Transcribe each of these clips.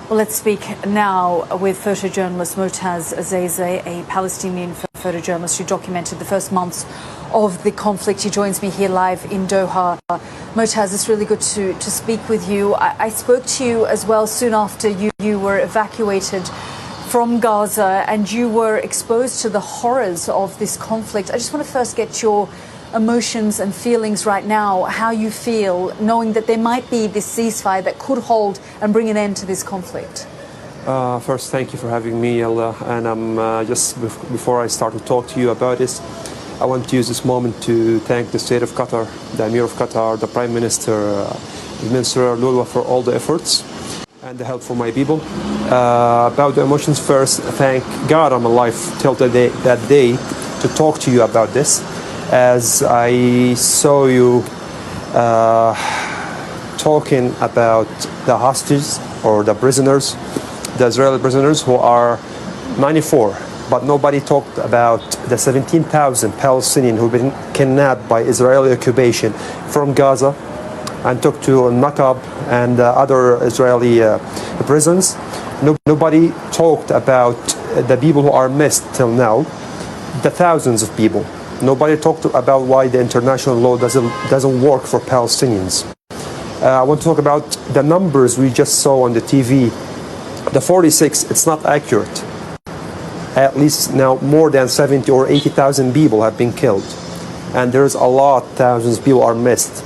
Well, let's speak now with photojournalist Motaz Zeze, a Palestinian photojournalist who documented the first months of the conflict. He joins me here live in Doha. Motaz, it's really good to speak with you. I spoke to you as well soon after you were evacuated from Gaza and you were exposed to the horrors of this conflict. I just want to first get your emotions and feelings right now, how you feel knowing that there might be this ceasefire that could hold and bring an end to this conflict. First, thank you for having me, Ella. And just before I start to talk to you about this, I want to use this moment to thank the state of Qatar, the Emir of Qatar, the Prime Minister, the Minister newe for all the efforts and the help for my people. About the emotions, first, thank God I'm alive till that day to talk to you about this. As I saw you talking about the hostages or the prisoners, the Israeli prisoners who are 94, but nobody talked about the 17,000 Palestinians who've been kidnapped by Israeli occupation from Gaza and took to Nakab and other Israeli prisons. Nobody talked about the people who are missed till now, the thousands of people. Nobody talked about why the international law doesn't work for Palestinians. I want to talk about the numbers we just saw on the TV. The 46, it's not accurate. At least now more than 70 or 80,000 people have been killed. And there's a lot, thousands of people are missed.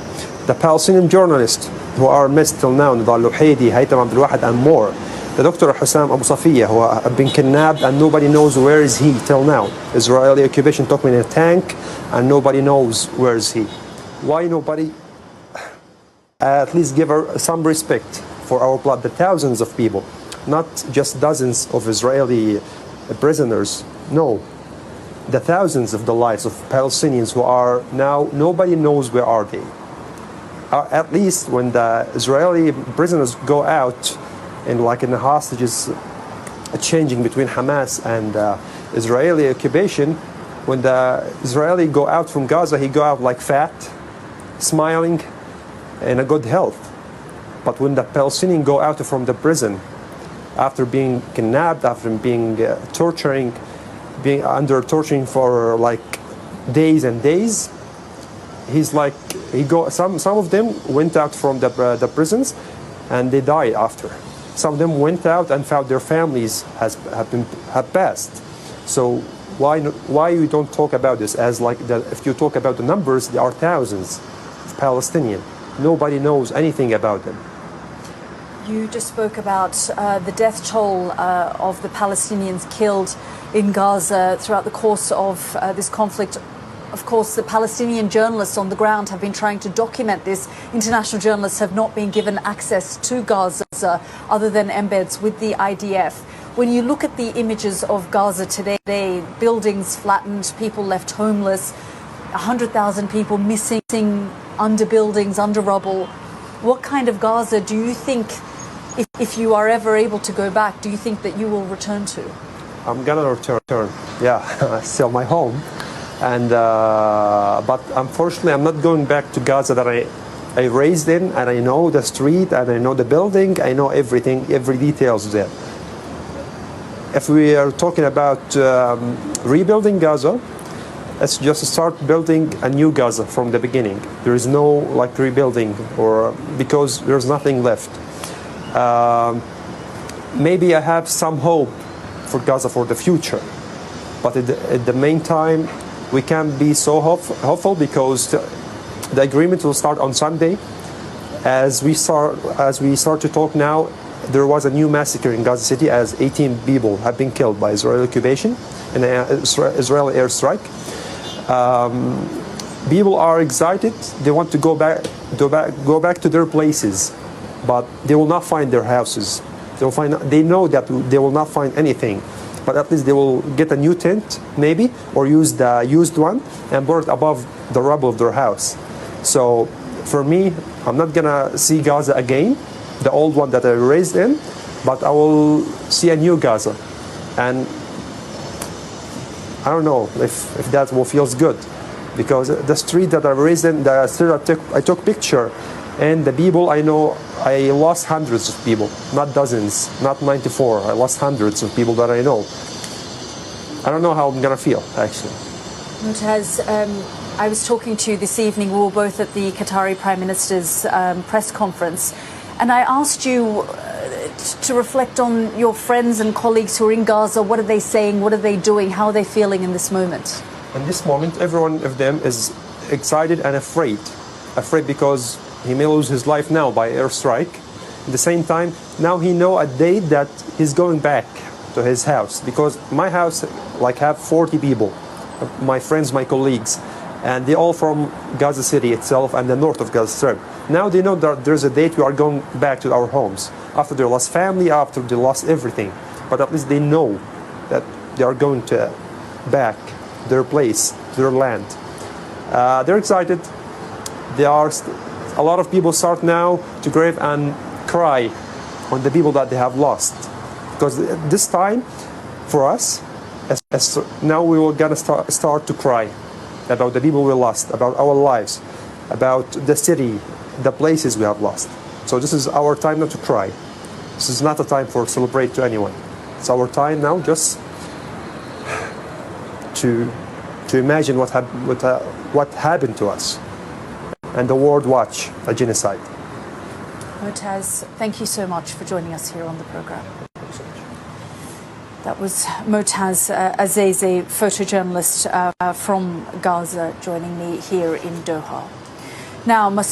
The Palestinian journalists who are missed till now, Nidal Luhaidi, Haytham Abdul Wahid and more. The Dr. Hussam Abu Safiya, who have been kidnapped and nobody knows where is he till now. Israeli occupation took him in a tank and nobody knows where is he. Why nobody at least give her some respect for our blood, the thousands of people, not just dozens of Israeli prisoners, no. The thousands of the lives of Palestinians who are now, nobody knows where are they. At least when the Israeli prisoners go out, and like in the hostages changing between Hamas and Israeli occupation, when the Israeli go out from Gaza, he go out like fat, smiling, in a good health. But when the Palestinians go out from the prison, after being kidnapped, after being being under torturing for like days and days, he's like, some of them went out from the prisons and they died after. Some of them went out and found their families have passed. So why you don't talk about this as like if you talk about the numbers, there are thousands of Palestinians. Nobody knows anything about them. You just spoke about the death toll of the Palestinians killed in Gaza throughout the course of this conflict. Of course, the Palestinian journalists on the ground have been trying to document this. International journalists have not been given access to Gaza other than embeds with the IDF. When you look at the images of Gaza today, buildings flattened, people left homeless, 100,000 people missing under buildings, under rubble. What kind of Gaza do you think, if you are ever able to go back, do you think that you will return to? I'm gonna return. Yeah, sell my home. And but unfortunately, I'm not going back to Gaza that I raised in, and I know the street, and I know the building, I know everything, every details there. If we are talking about rebuilding Gaza, let's just start building a new Gaza from the beginning. There is no like rebuilding, or because there's nothing left. Maybe I have some hope for Gaza for the future, but at the meantime, we can't be so hopeful because the agreement will start on Sunday. As we start to talk now, there was a new massacre in Gaza City as 18 people have been killed by Israeli occupation and Israeli airstrike. People are excited. They want to go back to their places, but they will not find their houses. They know that they will not find anything. But at least they will get a new tent, maybe, or use the used one and put it above the rubble of their house. So for me, I'm not gonna see Gaza again, the old one that I raised in, but I will see a new Gaza. And I don't know if that will feels good, because the street that I raised in, the street I took picture And the people I know, I lost hundreds of people, not dozens, not 94. I lost hundreds of people that I know. I don't know how I'm gonna feel, actually. Motaz, I was talking to you this evening. We were both at the Qatari Prime Minister's press conference, and I asked you to reflect on your friends and colleagues who are in Gaza. What are they saying? What are they doing? How are they feeling in this moment? In this moment, every one of them is excited and afraid. Afraid because he may lose his life now by airstrike. At the same time, now he know a date that he's going back to his house, because my house like have 40 people, my friends, my colleagues, and they all from Gaza City itself and the north of Gaza Strip. Now they know that there's a date we are going back to our homes after they lost family, after they lost everything. But at least they know that they are going to back their place, their land. They're excited. A lot of people start now to grieve and cry on the people that they have lost, because this time for us, now we were gonna start to cry about the people we lost, about our lives, about the city, the places we have lost. So this is our time not to cry. This is not a time for celebrate to anyone. It's our time now just to imagine what happened to us, and the world watch a genocide. Motaz, thank you so much for joining us here on the program. That was Motaz Azeze, photojournalist from Gaza, joining me here in Doha. Now,